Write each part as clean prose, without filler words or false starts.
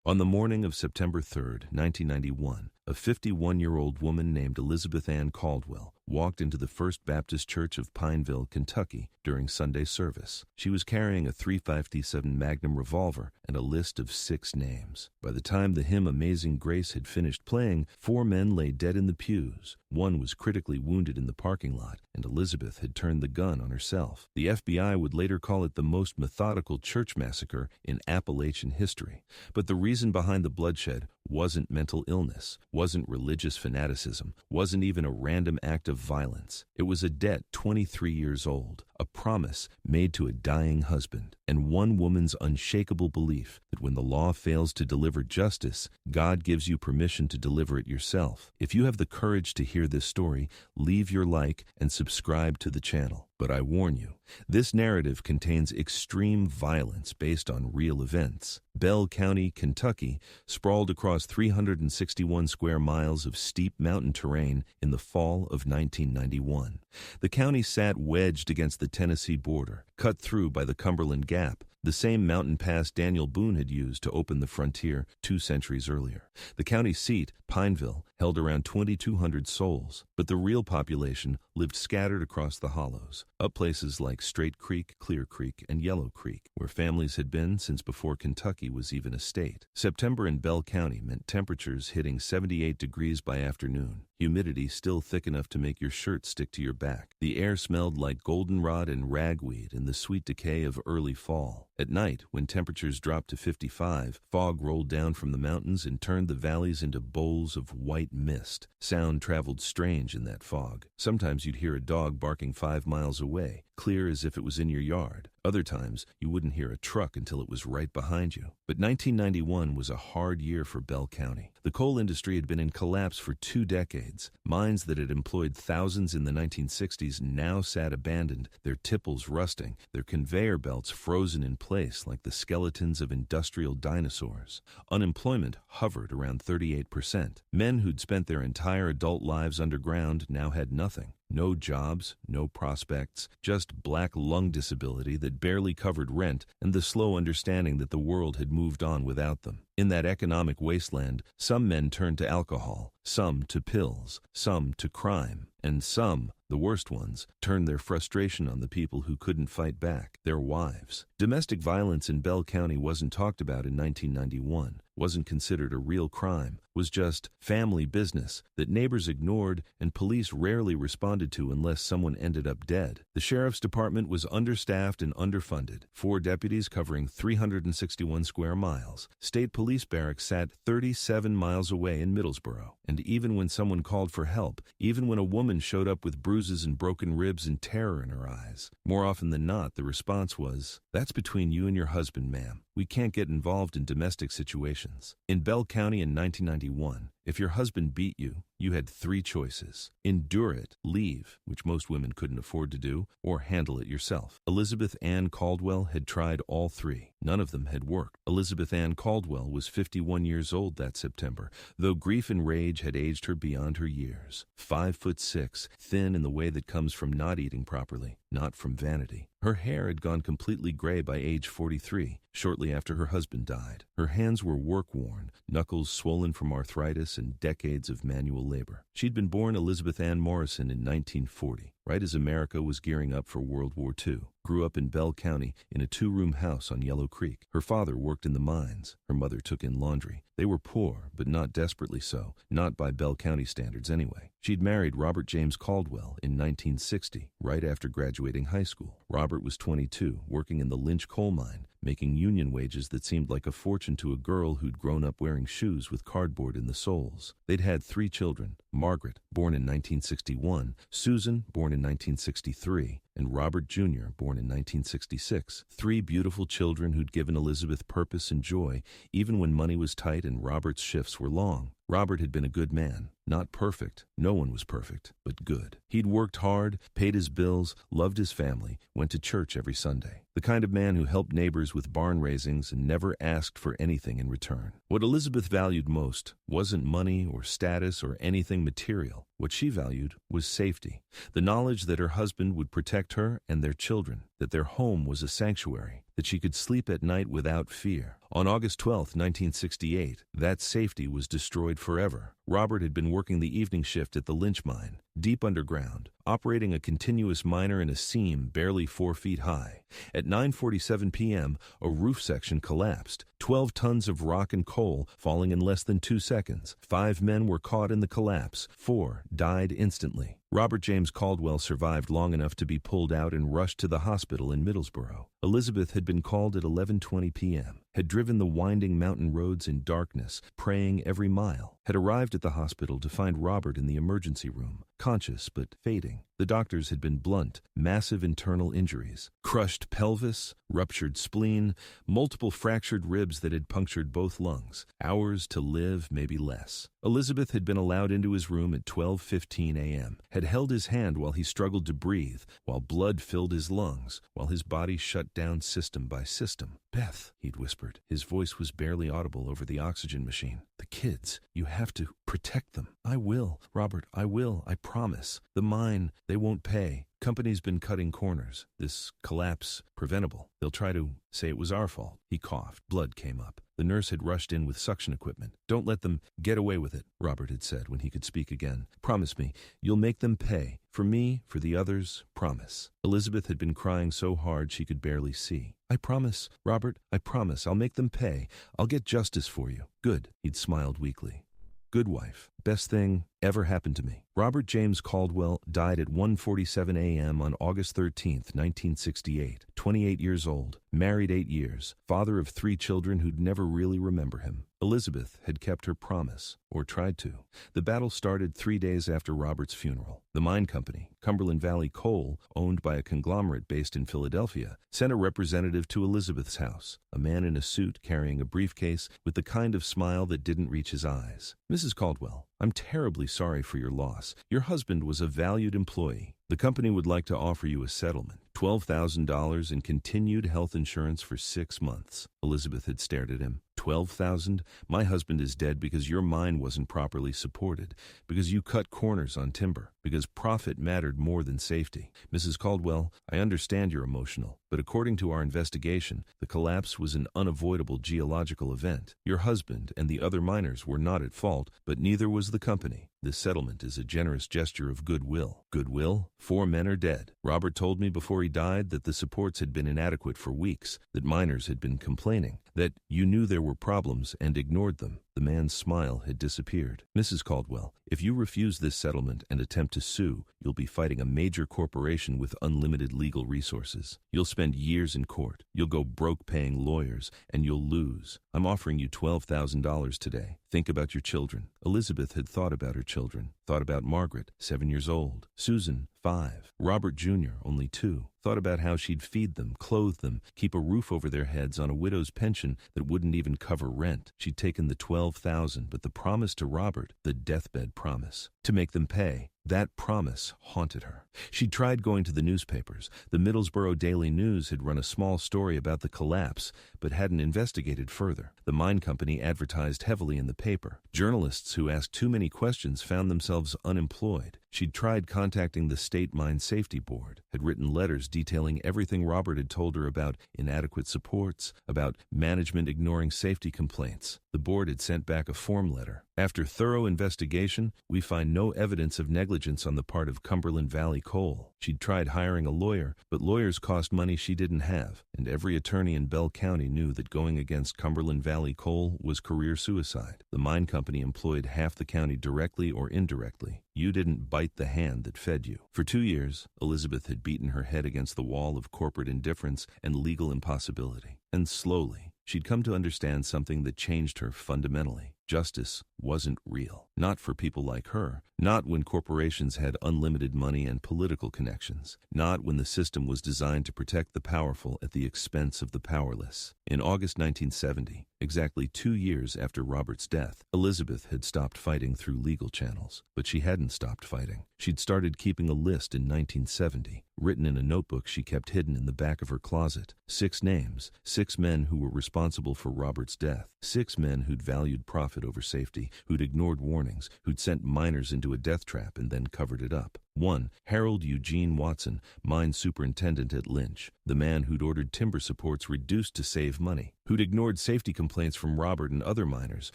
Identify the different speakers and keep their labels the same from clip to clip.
Speaker 1: On the morning of September 3rd, 1991, a 51-year-old woman named Elizabeth Ann Caldwell walked into the First Baptist Church of Pineville, Kentucky during Sunday service. She was carrying a .357 Magnum revolver and a list of 6 names. By the time the hymn Amazing Grace had finished playing, 4 men lay dead in the pews. One was critically wounded in the parking lot, and Elizabeth had turned the gun on herself. The FBI would later call it the most methodical church massacre in Appalachian history. But the reason behind the bloodshed wasn't mental illness, wasn't religious fanaticism, wasn't even a random act of violence. It was a debt 23 years old, a promise made to a dying husband, and one woman's unshakable belief that when the law fails to deliver justice, God gives you permission to deliver it yourself. If you have the courage to hear this story, leave your like and subscribe to the channel. But I warn you, this narrative contains extreme violence based on real events. Bell County, Kentucky, sprawled across 361 square miles of steep mountain terrain in the fall of 1991. The county sat wedged against the Tennessee border, cut through by the Cumberland Gap, the same mountain pass Daniel Boone had used to open the frontier 2 centuries earlier. The county seat, Pineville, held around 2,200 souls, but the real population lived scattered across the hollows, up places like Straight Creek, Clear Creek, and Yellow Creek, where families had been since before Kentucky was even a state. September in Bell County meant temperatures hitting 78 degrees by afternoon, humidity still thick enough to make your shirt stick to your back. The air smelled like goldenrod and ragweed in the sweet decay of early fall. At night, when temperatures dropped to 55, fog rolled down from the mountains and turned the valleys into bowls of white mist. Sound traveled strange in that fog. Sometimes you'd hear a dog barking 5 miles away, clear as if it was in your yard. Other times, you wouldn't hear a truck until it was right behind you. But 1991 was a hard year for Bell County. The coal industry had been in collapse for 2 decades. Mines that had employed thousands in the 1960s now sat abandoned, their tipples rusting, their conveyor belts frozen in place like the skeletons of industrial dinosaurs. Unemployment hovered around 38%. Men who'd spent their entire adult lives underground now had nothing. No jobs, no prospects, just black lung disability that barely covered rent and the slow understanding that the world had moved on without them. In that economic wasteland, some men turned to alcohol, some to pills, some to crime, and some, the worst ones, turned their frustration on the people who couldn't fight back, their wives. Domestic violence in Bell County wasn't talked about in 1991, wasn't considered a real crime, was just family business that neighbors ignored and police rarely responded to unless someone ended up dead. The sheriff's department was understaffed and underfunded, 4 deputies covering 361 square miles. State police barracks sat 37 miles away in Middlesboro. And even when someone called for help, even when a woman showed up with bruises and broken ribs and terror in her eyes, more often than not, the response was, "That's between you and your husband, ma'am. We can't get involved in domestic situations." In Bell County in 1991, if your husband beat you, you had 3 choices. Endure it, leave, which most women couldn't afford to do, or handle it yourself. Elizabeth Ann Caldwell had tried all 3. None of them had worked. Elizabeth Ann Caldwell was 51 years old that September, though grief and rage had aged her beyond her years. 5'6", thin in the way that comes from not eating properly, not from vanity. Her hair had gone completely gray by age 43, shortly after her husband died. Her hands were work-worn, knuckles swollen from arthritis and decades of manual labor. She'd been born Elizabeth Ann Morrison in 1940, right as America was gearing up for World War II. Grew up in Bell County in a 2-room house on Yellow Creek. Her father worked in the mines. Her mother took in laundry. They were poor, but not desperately so, not by Bell County standards anyway. She'd married Robert James Caldwell in 1960, right after graduating high school. Robert was 22, working in the Lynch coal mine, making union wages that seemed like a fortune to a girl who'd grown up wearing shoes with cardboard in the soles. They'd had 3 children, Margaret, born in 1961, Susan, born in 1963, and Robert Jr., born in 1966. 3 beautiful children who'd given Elizabeth purpose and joy, even when money was tight and Robert's shifts were long. Robert had been a good man. Not perfect. No one was perfect, but good. He'd worked hard, paid his bills, loved his family, went to church every Sunday. The kind of man who helped neighbors with barn raisings and never asked for anything in return. What Elizabeth valued most wasn't money or status or anything material. What she valued was safety. The knowledge that her husband would protect protect her and their children, that their home was a sanctuary, that she could sleep at night without fear. On August 12, 1968, that safety was destroyed forever. Robert had been working the evening shift at the Lynch mine, deep underground, operating a continuous miner in a seam barely 4 feet high. At 9:47 p.m., a roof section collapsed, 12 tons of rock and coal falling in less than 2 seconds. 5 men were caught in the collapse. 4 died instantly. Robert James Caldwell survived long enough to be pulled out and rushed to the hospital in Middlesbrough. Elizabeth had been called at 11:20 p.m., had driven the winding mountain roads in darkness, praying every mile, had arrived at the hospital to find Robert in the emergency room, conscious but fading. The doctors had been blunt, massive internal injuries, crushed pelvis, ruptured spleen, multiple fractured ribs that had punctured both lungs, hours to live, maybe less. Elizabeth had been allowed into his room at 12:15 a.m., had held his hand while he struggled to breathe, while blood filled his lungs, while his body shut down system by system. "Beth," he'd whispered. His voice was barely audible over the oxygen machine. "The kids, you have to protect them." "I will, Robert, I will, I promise. The mine, they won't pay. Company's been cutting corners. This collapse, preventable. They'll try to say it was our fault." He coughed. Blood came up. The nurse had rushed in with suction equipment. "Don't let them get away with it," Robert had said when he could speak again. "Promise me, you'll make them pay. For me, for the others, promise." Elizabeth had been crying so hard she could barely see. "I promise, Robert, I promise. I'll make them pay. I'll get justice for you." "Good," he'd smiled weakly. "Good wife. Best thing ever happened to me." Robert James Caldwell died at 1:47 a.m. on August 13, 1968, 28 years old, married 8 years, father of 3 children who'd never really remember him. Elizabeth had kept her promise, or tried to. The battle started 3 days after Robert's funeral. The mine company, Cumberland Valley Coal, owned by a conglomerate based in Philadelphia, sent a representative to Elizabeth's house, a man in a suit carrying a briefcase with the kind of smile that didn't reach his eyes. "Mrs. Caldwell, I'm terribly sorry for your loss. Your husband was a valued employee. The company would like to offer you a settlement, $12,000 in continued health insurance for 6 months. Elizabeth had stared at him. $12,000? My husband is dead because your mine wasn't properly supported, because you cut corners on timber, because profit mattered more than safety. Mrs. Caldwell, I understand you're emotional, but according to our investigation, the collapse was an unavoidable geological event. Your husband and the other miners were not at fault, but neither was the company. This settlement is a generous gesture of goodwill." Goodwill? 4 men are dead. Robert told me before he died that the supports had been inadequate for weeks, that miners had been complaining, that you knew there were problems and ignored them. The man's smile had disappeared. "Mrs. Caldwell, if you refuse this settlement and attempt to sue, you'll be fighting a major corporation with unlimited legal resources. You'll spend years in court. You'll go broke paying lawyers, and you'll lose. I'm offering you $12,000 today. Think about your children." Elizabeth had thought about her children, thought about Margaret, 7 years old, Susan, 5, Robert Jr., only 2, thought about how she'd feed them, clothe them, keep a roof over their heads on a widow's pension that wouldn't even cover rent. She'd taken the $12,000, but the promise to Robert, the deathbed promise, to make them pay, that promise haunted her. She'd tried going to the newspapers. The Middlesbrough Daily News had run a small story about the collapse, but hadn't investigated further. The mine company advertised heavily in the paper. Journalists who asked too many questions found themselves unemployed. She'd tried contacting the State Mine Safety Board, had written letters detailing everything Robert had told her about inadequate supports, about management ignoring safety complaints. The board had sent back a form letter. "After thorough investigation, we find no evidence of negligence on the part of Cumberland Valley Coal." She'd tried hiring a lawyer, but lawyers cost money she didn't have, and every attorney in Bell County knew that going against Cumberland Valley Coal was career suicide. The mine company employed half the county directly or indirectly. You didn't bite the hand that fed you. For 2 years, Elizabeth had beaten her head against the wall of corporate indifference and legal impossibility. And slowly, she'd come to understand something that changed her fundamentally. Justice wasn't real. Not for people like her. Not when corporations had unlimited money and political connections. Not when the system was designed to protect the powerful at the expense of the powerless. In August 1970, exactly 2 years after Robert's death, Elizabeth had stopped fighting through legal channels. But she hadn't stopped fighting. She'd started keeping a list in 1970, written in a notebook she kept hidden in the back of her closet. 6 names, 6 men who were responsible for Robert's death. 6 men who'd valued profit over safety, who'd ignored warnings, who'd sent miners into a death trap and then covered it up. 1. Harold Eugene Watson, mine superintendent at Lynch, the man who'd ordered timber supports reduced to save money, who'd ignored safety complaints from Robert and other miners,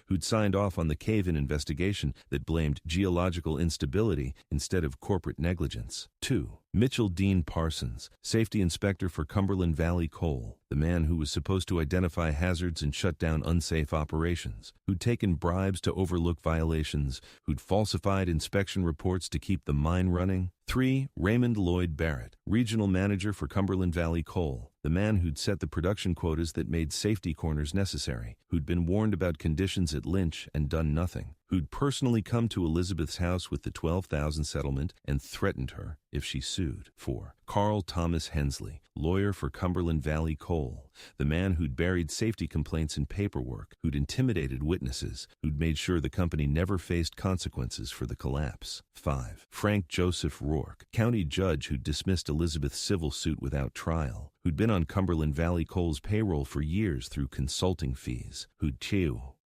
Speaker 1: who'd signed off on the cave-in investigation that blamed geological instability instead of corporate negligence. 2. Mitchell Dean Parsons, safety inspector for Cumberland Valley Coal, the man who was supposed to identify hazards and shut down unsafe operations, who'd taken bribes to overlook violations, who'd falsified inspection reports to keep the mine running. 3. Raymond Lloyd Barrett, regional manager for Cumberland Valley Coal, the man who'd set the production quotas that made safety corners necessary, who'd been warned about conditions at Lynch and done nothing, who'd personally come to Elizabeth's house with the $12,000 settlement and threatened her if she sued. 4. Carl Thomas Hensley, lawyer for Cumberland Valley Coal, the man who'd buried safety complaints in paperwork, who'd intimidated witnesses, who'd made sure the company never faced consequences for the collapse. 5. Frank Joseph Rourke, county judge who'd dismissed Elizabeth's civil suit without trial, who'd been on Cumberland Valley Coal's payroll for years through consulting fees, who'd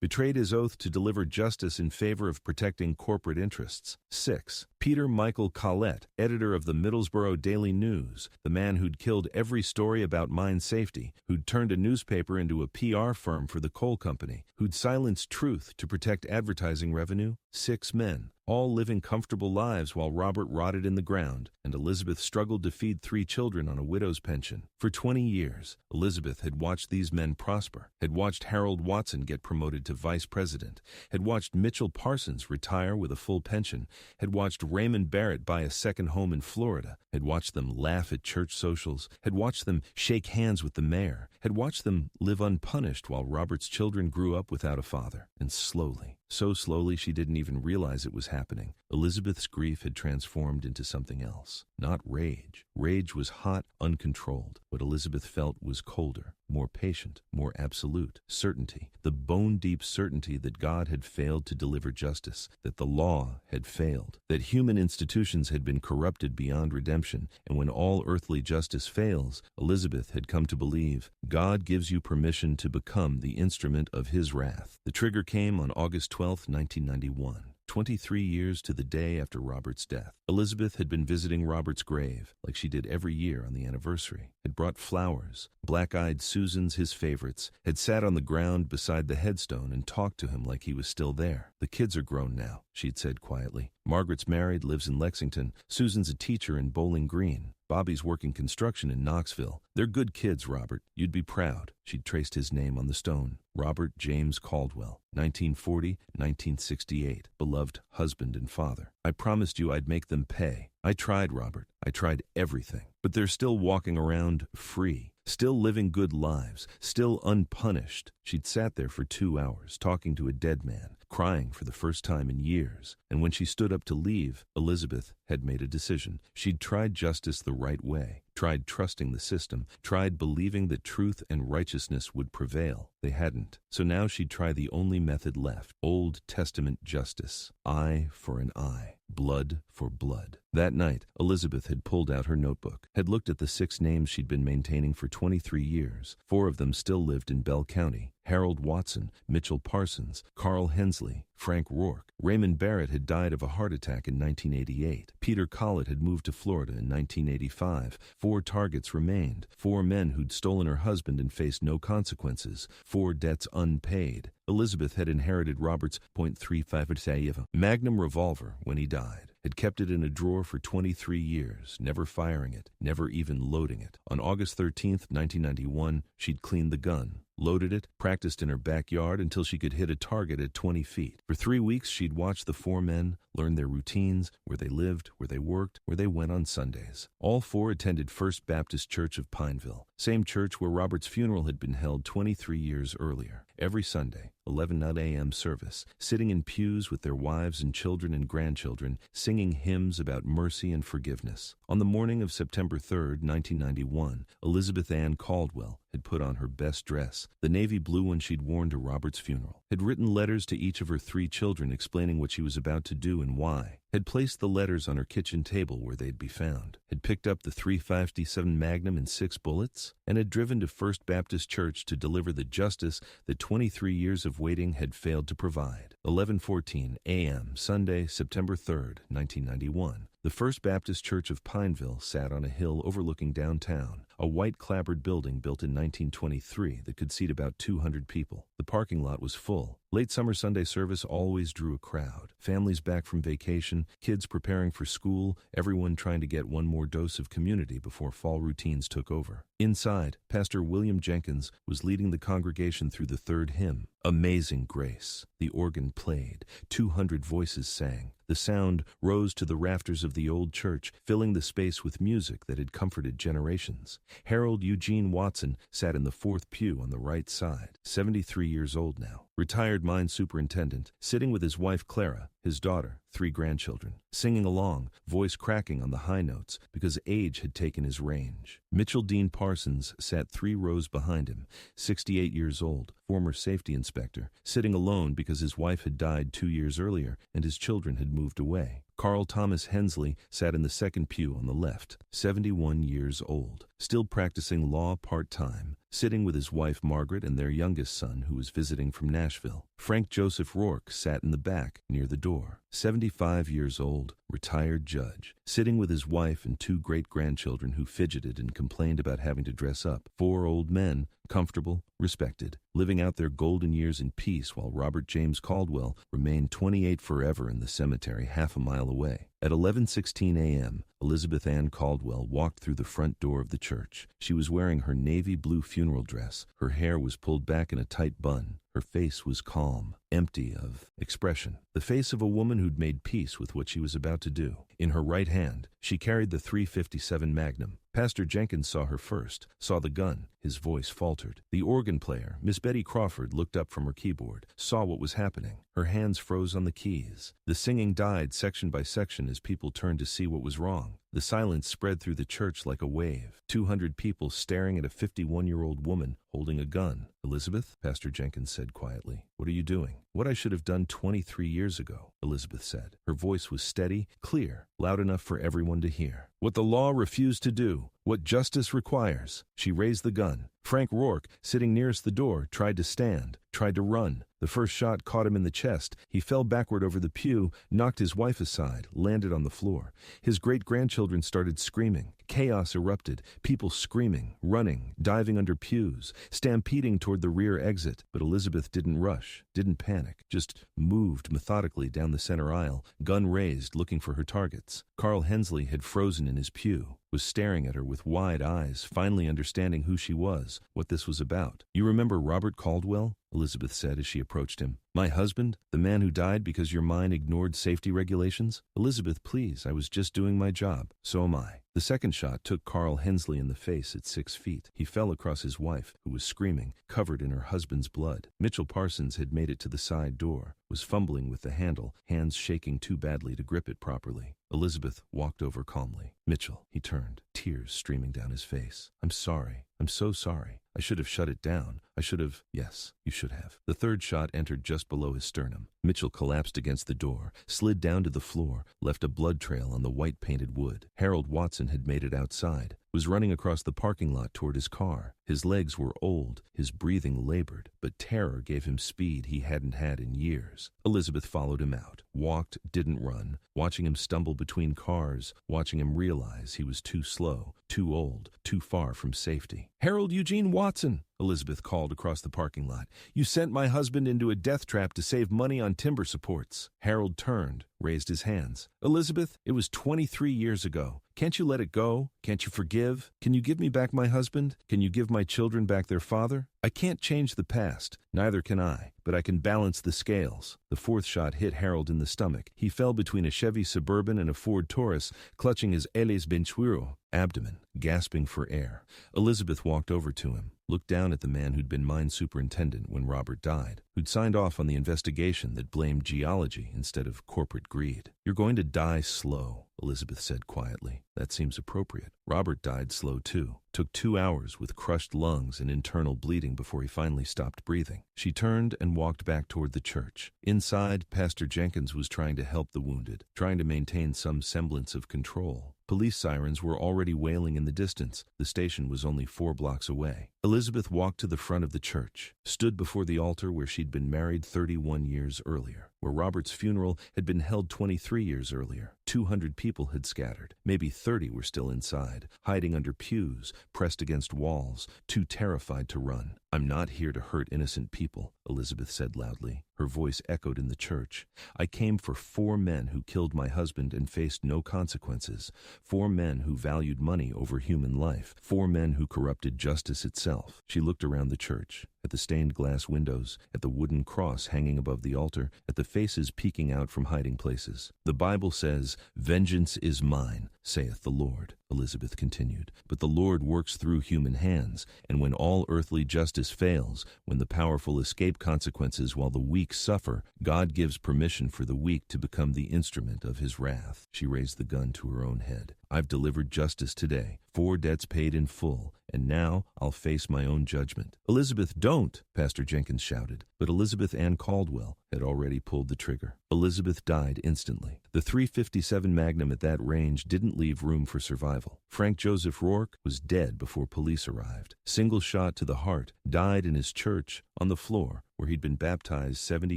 Speaker 1: betrayed his oath to deliver justice in favor of protecting corporate interests. 6. Peter Michael Collette, editor of the Middlesbrough Daily News, the man who'd killed every story about mine safety, who'd turned a newspaper into a PR firm for the coal company, who'd silenced truth to protect advertising revenue. 6 men, all living comfortable lives while Robert rotted in the ground, and Elizabeth struggled to feed 3 children on a widow's pension. For 20 years, Elizabeth had watched these men prosper, had watched Harold Watson get promoted to vice president, had watched Mitchell Parsons retire with a full pension, had watched Raymond Barrett buy a second home in Florida, had watched them laugh at church socials, had watched them shake hands with the mayor, had watched them live unpunished while Robert's children grew up without a father. And slowly, so slowly she didn't even realize it was happening, Elizabeth's grief had transformed into something else. Not rage. Rage was hot, uncontrolled. What Elizabeth felt was colder, more patient, more absolute. Certainty. The bone-deep certainty that God had failed to deliver justice, that the law had failed, that human institutions had been corrupted beyond redemption, and when all earthly justice fails, Elizabeth had come to believe, God gives you permission to become the instrument of His wrath. The trigger came on August 12, 1991. 23 years to the day after Robert's death. Elizabeth had been visiting Robert's grave, like she did every year on the anniversary, had brought flowers, black-eyed Susans, his favorites, had sat on the ground beside the headstone and talked to him like he was still there. The kids are grown now, she'd said quietly. Margaret's married, lives in Lexington. Susan's a teacher in Bowling Green. Bobby's working construction in Knoxville. They're good kids, Robert. You'd be proud. She'd traced his name on the stone. Robert James Caldwell, 1940-1968, beloved husband and father. I promised you I'd make them pay. I tried, Robert. I tried everything. But they're still walking around free, still living good lives, still unpunished. She'd sat there for 2 hours, talking to a dead man, crying for the first time in years. And when she stood up to leave, Elizabeth had made a decision. She'd tried justice the right way, tried trusting the system, tried believing that truth and righteousness would prevail. They hadn't. So now she'd try the only method left, Old Testament justice. Eye for an eye, blood for blood. That night, Elizabeth had pulled out her notebook, had looked at the 6 names she'd been maintaining for 23 years. 4 of them still lived in Bell County. Harold Watson, Mitchell Parsons, Carl Hensley, Frank Rourke. Raymond Barrett had died of a heart attack in 1988. Peter Collett had moved to Florida in 1985. 4 targets remained. 4 men who'd stolen her husband and faced no consequences. 4 debts unpaid. Elizabeth had inherited Robert's .35 Magnum revolver when he died, had kept it in a drawer for 23 years, never firing it, never even loading it. On August 13, 1991, she'd cleaned the gun, loaded it, practiced in her backyard until she could hit a target at 20 feet. For 3 weeks, she'd watched the 4 men, learn their routines, where they lived, where they worked, where they went on Sundays. All 4 attended First Baptist Church of Pineville, same church where Robert's funeral had been held 23 years earlier. Every Sunday, 11 a.m. service, sitting in pews with their wives and children and grandchildren, singing hymns about mercy and forgiveness. On the morning of September 3, 1991, Elizabeth Ann Caldwell had put on her best dress, the navy blue one she'd worn to Robert's funeral, had written letters to each of her 3 children explaining what she was about to do and why, had placed the letters on her kitchen table where they'd be found, had picked up the .357 Magnum and 6 bullets, and had driven to First Baptist Church to deliver the justice that 23 years of waiting had failed to provide. 11:14 a.m., Sunday, September 3rd, 1991. The First Baptist Church of Pineville sat on a hill overlooking downtown, a white clapboard building built in 1923 that could seat about 200 people. The parking lot was full. Late summer Sunday service always drew a crowd. Families back from vacation, kids preparing for school, everyone trying to get one more dose of community before fall routines took over. Inside, Pastor William Jenkins was leading the congregation through the third hymn, Amazing Grace. The organ played. 200 voices sang. The sound rose to the rafters of the old church, filling the space with music that had comforted generations. Harold Eugene Watson sat in the fourth pew on the right side, 73 years old now. Retired mine superintendent, sitting with his wife Clara, his daughter, 3 grandchildren, singing along, voice cracking on the high notes because age had taken his range. Mitchell Dean Parsons sat 3 rows behind him, 68 years old, former safety inspector, sitting alone because his wife had died 2 years earlier and his children had moved away. Carl Thomas Hensley sat in the second pew on the left, 71 years old, still practicing law part-time, sitting with his wife Margaret and their youngest son who was visiting from Nashville. Frank Joseph Rourke sat in the back near the door, 75 years old, retired judge, sitting with his wife and 2 great-grandchildren who fidgeted and complained about having to dress up. 4 old men, comfortable, respected, living out their golden years in peace while Robert James Caldwell remained 28 forever in the cemetery half a mile away. At 11:16 a.m., Elizabeth Ann Caldwell walked through the front door of the church. She was wearing her navy blue funeral dress. Her hair was pulled back in a tight bun. Her face was calm, empty of expression, the face of a woman who'd made peace with what she was about to do. In her right hand, she carried the .357 Magnum. Pastor Jenkins saw her first, saw the gun. His voice faltered. The organ player, Miss Betty Crawford, looked up from her keyboard, saw what was happening. Her hands froze on the keys. The singing died section by section as people turned to see what was wrong. The silence spread through the church like a wave. 200 people staring at a 51-year-old woman holding a gun. Elizabeth, Pastor Jenkins said quietly, what are you doing? What I should have done 23 years ago, Elizabeth said. Her voice was steady, clear, loud enough for everyone to hear. What the law refused to do, what justice requires. She raised the gun. Frank Rourke, sitting nearest the door, tried to stand, tried to run. The first shot caught him in the chest. He fell backward over the pew, knocked his wife aside, landed on the floor. His great-grandchildren started screaming. Chaos erupted, people screaming, running, diving under pews, stampeding toward the rear exit. But Elizabeth didn't rush, didn't panic, just moved methodically down the center aisle, gun raised, looking for her targets. Carl Hensley had frozen in his pew, was staring at her with wide eyes, finally understanding who she was, what this was about. You remember Robert Caldwell? Elizabeth said as she approached him. My husband, the man who died because your mine ignored safety regulations? Elizabeth, please, I was just doing my job. So am I. The second shot took Carl Hensley in the face at 6 feet. He fell across his wife, who was screaming, covered in her husband's blood. Mitchell Parsons had made it to the side door, was fumbling with the handle, hands shaking too badly to grip it properly. Elizabeth walked over calmly. Mitchell, he turned, tears streaming down his face. I'm sorry. I'm so sorry. I should have shut it down. I should have. Yes, you should have. The third shot entered just below his sternum. Mitchell collapsed against the door, slid down to the floor, left a blood trail on the white-painted wood. Harold Watson had made it outside, was running across the parking lot toward his car. His legs were old, his breathing labored, but terror gave him speed he hadn't had in years. Elizabeth followed him out, walked, didn't run, watching him stumble between cars, watching him realize he was too slow, too old, too far from safety. Harold Eugene Watson, Elizabeth called across the parking lot. You sent my husband into a death trap to save money on timber supports. Harold turned, raised his hands. Elizabeth, it was 23 years ago. Can't you let it go? Can't you forgive? Can you give me back my husband? Can you give my children back their father? I can't change the past, neither can I, but I can balance the scales. The fourth shot hit Harold in the stomach. He fell between a Chevy Suburban and a Ford Taurus, clutching his Eles Benchuiro abdomen, gasping for air. Elizabeth walked over to him, looked down at the man who'd been mine superintendent when Robert died, who'd signed off on the investigation that blamed geology instead of corporate greed. You're going to die slow, Elizabeth said quietly. That seems appropriate. Robert died slow too. Took 2 hours with crushed lungs and internal bleeding before he finally stopped breathing. She turned and walked back toward the church. Inside, Pastor Jenkins was trying to help the wounded, trying to maintain some semblance of control. Police sirens were already wailing in the distance. The station was only 4 blocks away. Elizabeth walked to the front of the church, stood before the altar where she'd been married 31 years earlier. where Robert's funeral had been held 23 years earlier. 200 people had scattered. Maybe 30 were still inside, hiding under pews, pressed against walls, too terrified to run. "I'm not here to hurt innocent people," Elizabeth said loudly. Her voice echoed in the church. "I came for 4 men who killed my husband and faced no consequences. 4 men who valued money over human life. 4 men who corrupted justice itself." She looked around the church, at the stained glass windows, at the wooden cross hanging above the altar, at the faces peeking out from hiding places. "The Bible says, 'Vengeance is mine, saith the Lord,'" Elizabeth continued. "But the Lord works through human hands, and when all earthly justice fails, when the powerful escape consequences while the weak suffer, God gives permission for the weak to become the instrument of his wrath." She raised the gun to her own head. "I've delivered justice today, 4 debts paid in full, and now I'll face my own judgment." "Elizabeth, don't!" Pastor Jenkins shouted, but Elizabeth Ann Caldwell had already pulled the trigger. Elizabeth died instantly. The .357 Magnum at that range didn't leave room for survival. Frank Joseph Rourke was dead before police arrived. Single shot to the heart, died in his church, on the floor, where he'd been baptized 70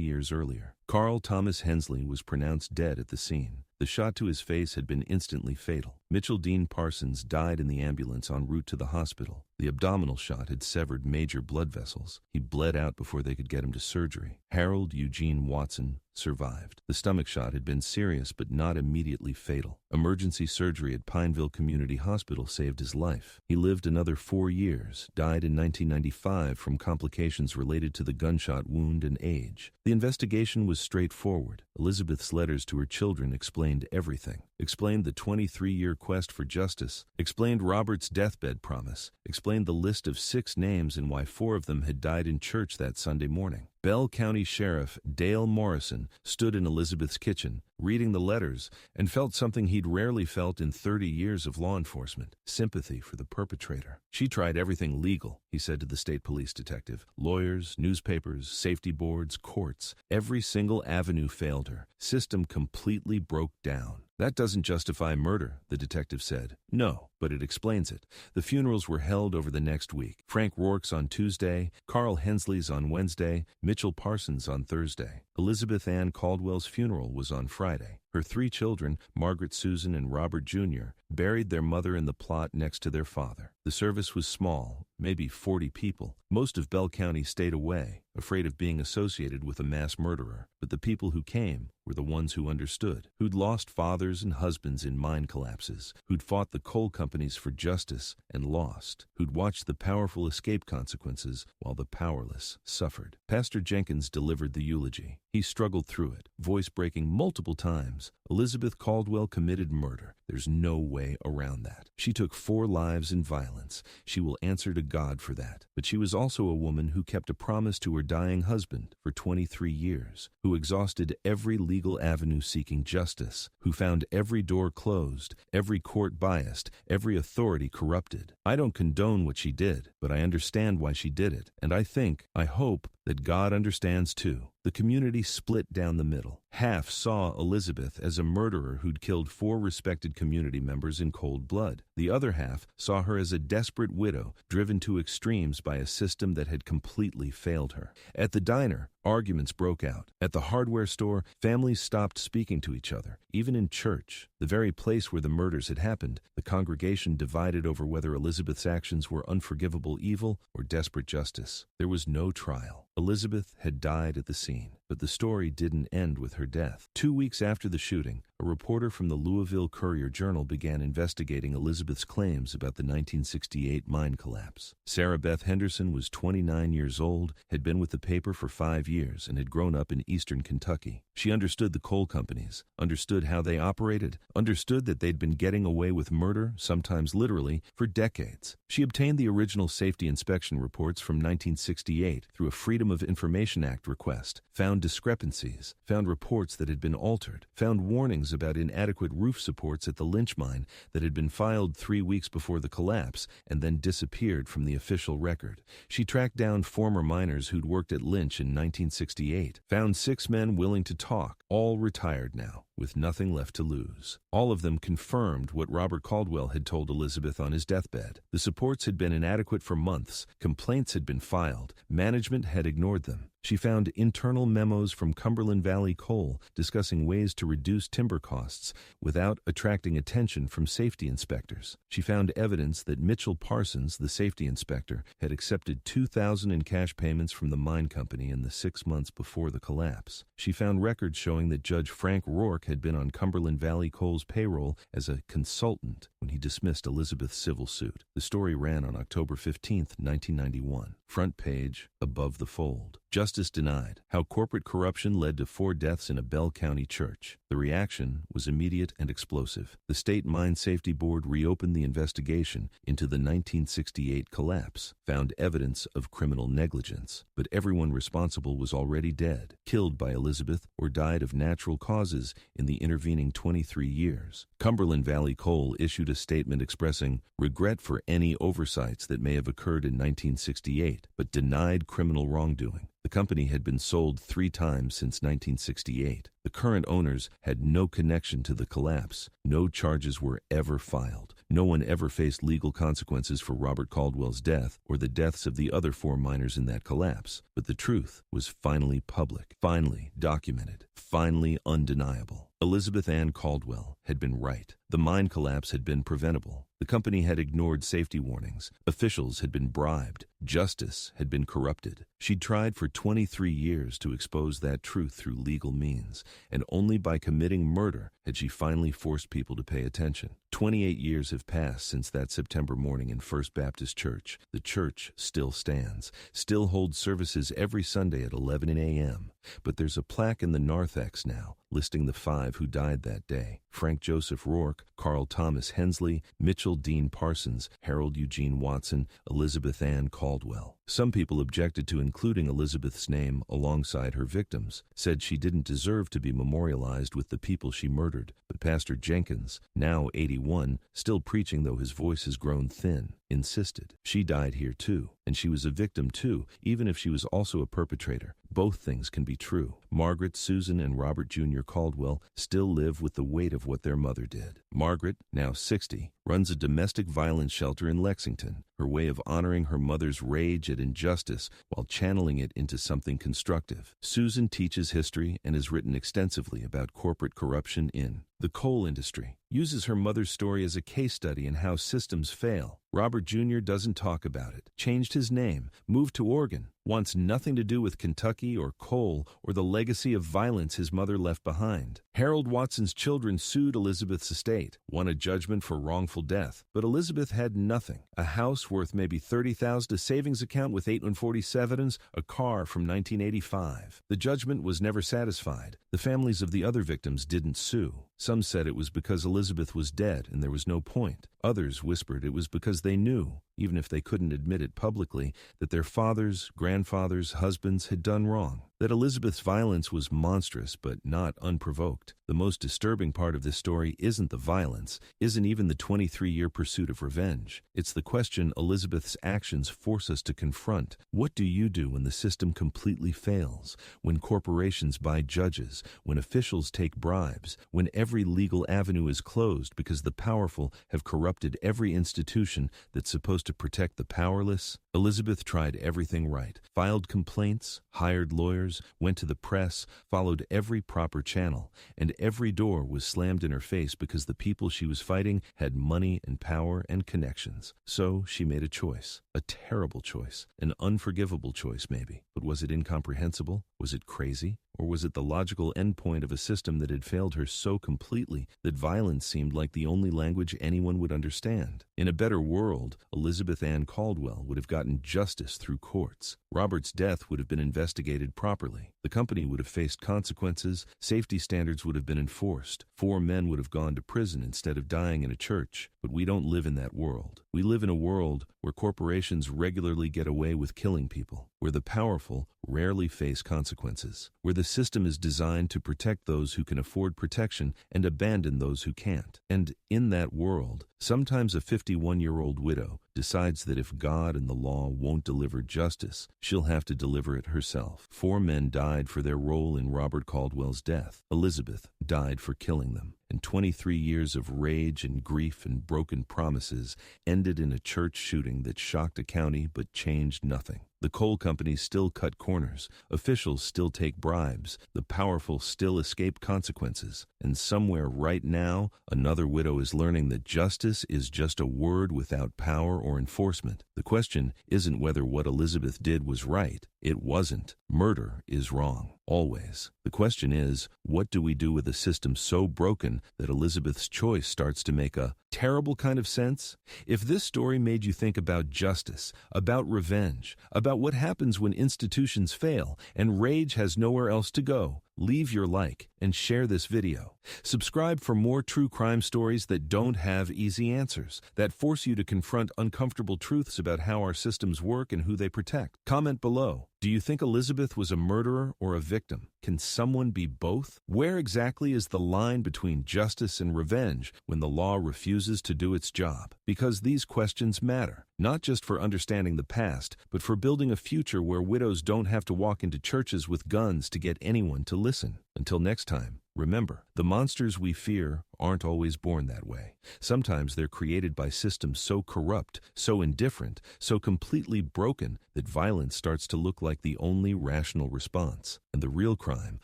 Speaker 1: years earlier. Carl Thomas Hensley was pronounced dead at the scene. The shot to his face had been instantly fatal. Mitchell Dean Parsons died in the ambulance en route to the hospital. The abdominal shot had severed major blood vessels. He bled out before they could get him to surgery. Harold Eugene Watson survived. The stomach shot had been serious but not immediately fatal. Emergency surgery at Pineville Community Hospital saved his life. He lived another 4 years, died in 1995 from complications related to the gunshot wound and age. The investigation was straightforward. Elizabeth's letters to her children explained everything. Explained the 23-year quest for justice, explained Robert's deathbed promise, explained the list of 6 names and why 4 of them had died in church that Sunday morning. Bell County Sheriff Dale Morrison stood in Elizabeth's kitchen, reading the letters, and felt something he'd rarely felt in 30 years of law enforcement: sympathy for the perpetrator. "She tried everything legal," he said to the state police detective. "Lawyers, newspapers, safety boards, courts. Every single avenue failed her. System completely broke down." "That doesn't justify murder," the detective said. "No, but it explains it. The funerals were held over the next week. Frank Rourke's on Tuesday, Carl Hensley's on Wednesday, Mitchell Parsons on Thursday. Elizabeth Ann Caldwell's funeral was on Friday. Her 3 children, Margaret Susan and Robert Jr., buried their mother in the plot next to their father. The service was small, maybe 40 people. Most of Bell County stayed away, afraid of being associated with a mass murderer. But the people who came were the ones who understood, who'd lost fathers and husbands in mine collapses, who'd fought the coal companies for justice and lost, who'd watched the powerful escape consequences while the powerless suffered. Pastor Jenkins delivered the eulogy. He struggled through it, voice breaking multiple times. Elizabeth Caldwell committed murder. There's no way around that. She took 4 lives in violence. She will answer to God for that. But she was also a woman who kept a promise to her dying husband for 23 years, who exhausted every legal avenue seeking justice, who found every door closed, every court biased, every authority corrupted. I don't condone what she did, but I understand why she did it, and I hope that God understands too. The community split down the middle. Half saw Elizabeth as a murderer who'd killed 4 respected community members in cold blood. The other half saw her as a desperate widow driven to extremes by a system that had completely failed her. At the diner, arguments broke out. At the hardware store, families stopped speaking to each other. Even in church, the very place where the murders had happened, the congregation divided over whether Elizabeth's actions were unforgivable evil or desperate justice. There was no trial. Elizabeth had died at the scene, but the story didn't end with her death. 2 weeks after the shooting, a reporter from the Louisville Courier-Journal began investigating Elizabeth's claims about the 1968 mine collapse. Sarah Beth Henderson was 29 years old, had been with the paper for 5 years, and had grown up in eastern Kentucky. She understood the coal companies, understood how they operated, understood that they'd been getting away with murder, sometimes literally, for decades. She obtained the original safety inspection reports from 1968 through a Freedom of Information Act request, found discrepancies, found reports that had been altered, found warnings about inadequate roof supports at the Lynch mine that had been filed 3 weeks before the collapse and then disappeared from the official record. She tracked down former miners who'd worked at Lynch in 1968, found 6 men willing to talk, all retired now. with nothing left to lose. All of them confirmed what Robert Caldwell had told Elizabeth on his deathbed. The supports had been inadequate for months, complaints had been filed, management had ignored them. She found internal memos from Cumberland Valley Coal discussing ways to reduce timber costs without attracting attention from safety inspectors. She found evidence that Mitchell Parsons, the safety inspector, had accepted $2,000 in cash payments from the mine company in the 6 months before the collapse. She found records showing that Judge Frank Rourke had been on Cumberland Valley Coal's payroll as a consultant when he dismissed Elizabeth's civil suit. The story ran on October 15, 1991. Front page, above the fold. Justice denied. How corporate corruption led to 4 deaths in a Bell County church. The reaction was immediate and explosive. The State Mine Safety Board reopened the investigation into the 1968 collapse, found evidence of criminal negligence, but everyone responsible was already dead, killed by Elizabeth, or died of natural causes in the intervening 23 years. Cumberland Valley Coal issued a statement expressing regret for any oversights that may have occurred in 1968, but denied criminal wrongdoing. The company had been sold 3 times since 1968. The current owners had no connection to the collapse. No charges were ever filed. No one ever faced legal consequences for Robert Caldwell's death or the deaths of the other 4 miners in that collapse. But the truth was finally public, finally documented, finally undeniable. Elizabeth Ann Caldwell had been right. The mine collapse had been preventable. The company had ignored safety warnings. Officials had been bribed. Justice had been corrupted. She'd tried for 23 years to expose that truth through legal means, and only by committing murder had she finally forced people to pay attention. 28 years have passed since that September morning in First Baptist Church. The church still stands, still holds services every Sunday at 11 a.m. But there's a plaque in the narthex now, listing the 5 who died that day: Frank Joseph Rourke, Carl Thomas Hensley, Mitchell Dean Parsons, Harold Eugene Watson, Elizabeth Ann Caldwell. Some people objected to including Elizabeth's name alongside her victims, said she didn't deserve to be memorialized with the people she murdered. But Pastor Jenkins, now 81, still preaching though his voice has grown thin, insisted. She died here too, and she was a victim too, even if she was also a perpetrator. Both things can be true. Margaret, Susan, and Robert Jr. Caldwell still live with the weight of what their mother did. Margaret, now 60, runs a domestic violence shelter in Lexington, her way of honoring her mother's rage at injustice while channeling it into something constructive. Susan teaches history and has written extensively about corporate corruption in the coal industry, uses her mother's story as a case study in how systems fail. Robert Jr. doesn't talk about it, changed his name, moved to Oregon, wants nothing to do with Kentucky or coal or the legacy of violence his mother left behind. Harold Watson's children sued Elizabeth's estate, won a judgment for wrongful death, but Elizabeth had nothing. A house worth maybe $30,000, a savings account with 847s, a car from 1985. The judgment was never satisfied. The families of the other victims didn't sue. Some said it was because Elizabeth was dead and there was no point. Others whispered it was because they knew, even if they couldn't admit it publicly, that their fathers, grandfathers, husbands had done wrong. That Elizabeth's violence was monstrous but not unprovoked. The most disturbing part of this story isn't the violence, isn't even the 23-year pursuit of revenge. It's the question Elizabeth's actions force us to confront. What do you do when the system completely fails? When corporations buy judges? When officials take bribes? When every legal avenue is closed because the powerful have corrupted every institution that's supposed to protect the powerless? Elizabeth tried everything right, filed complaints, hired lawyers, went to the press, followed every proper channel, and every door was slammed in her face because the people she was fighting had money and power and connections. So she made a choice, a terrible choice, an unforgivable choice maybe. But was it incomprehensible? Was it crazy? Or was it the logical endpoint of a system that had failed her so completely that violence seemed like the only language anyone would understand? In a better world, Elizabeth Ann Caldwell would have gotten justice through courts. Robert's death would have been investigated properly. The company would have faced consequences. Safety standards would have been enforced. 4 men would have gone to prison instead of dying in a church. But we don't live in that world. We live in a world where corporations regularly get away with killing people, where the powerful rarely face consequences, where the system is designed to protect those who can afford protection and abandon those who can't. And in that world, sometimes a 51-year-old widow decides that if God and the law won't deliver justice, she'll have to deliver it herself. 4 men died for their role in Robert Caldwell's death. Elizabeth died for killing them. And 23 years of rage and grief and broken promises ended in a church shooting that shocked a county but changed nothing. The coal companies still cut corners, officials still take bribes, the powerful still escape consequences, and somewhere right now, another widow is learning that justice is just a word without power or enforcement. The question isn't whether what Elizabeth did was right. It wasn't. Murder is wrong, always. The question is, what do we do with a system so broken that Elizabeth's choice starts to make a terrible kind of sense? If this story made you think about justice, about revenge, about what happens when institutions fail and rage has nowhere else to go, leave your like and share this video. Subscribe for more true crime stories that don't have easy answers, that force you to confront uncomfortable truths about how our systems work and who they protect. Comment below. Do you think Elizabeth was a murderer or a victim? Can someone be both? Where exactly is the line between justice and revenge when the law refuses to do its job? Because these questions matter, not just for understanding the past, but for building a future where widows don't have to walk into churches with guns to get anyone to listen. Until next time, remember, the monsters we fear aren't always born that way. Sometimes they're created by systems so corrupt, so indifferent, so completely broken that violence starts to look like the only rational response. And the real crime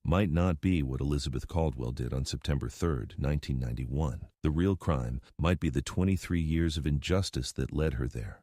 Speaker 1: might not be what Elizabeth Caldwell did on September 3rd, 1991. The real crime might be the 23 years of injustice that led her there.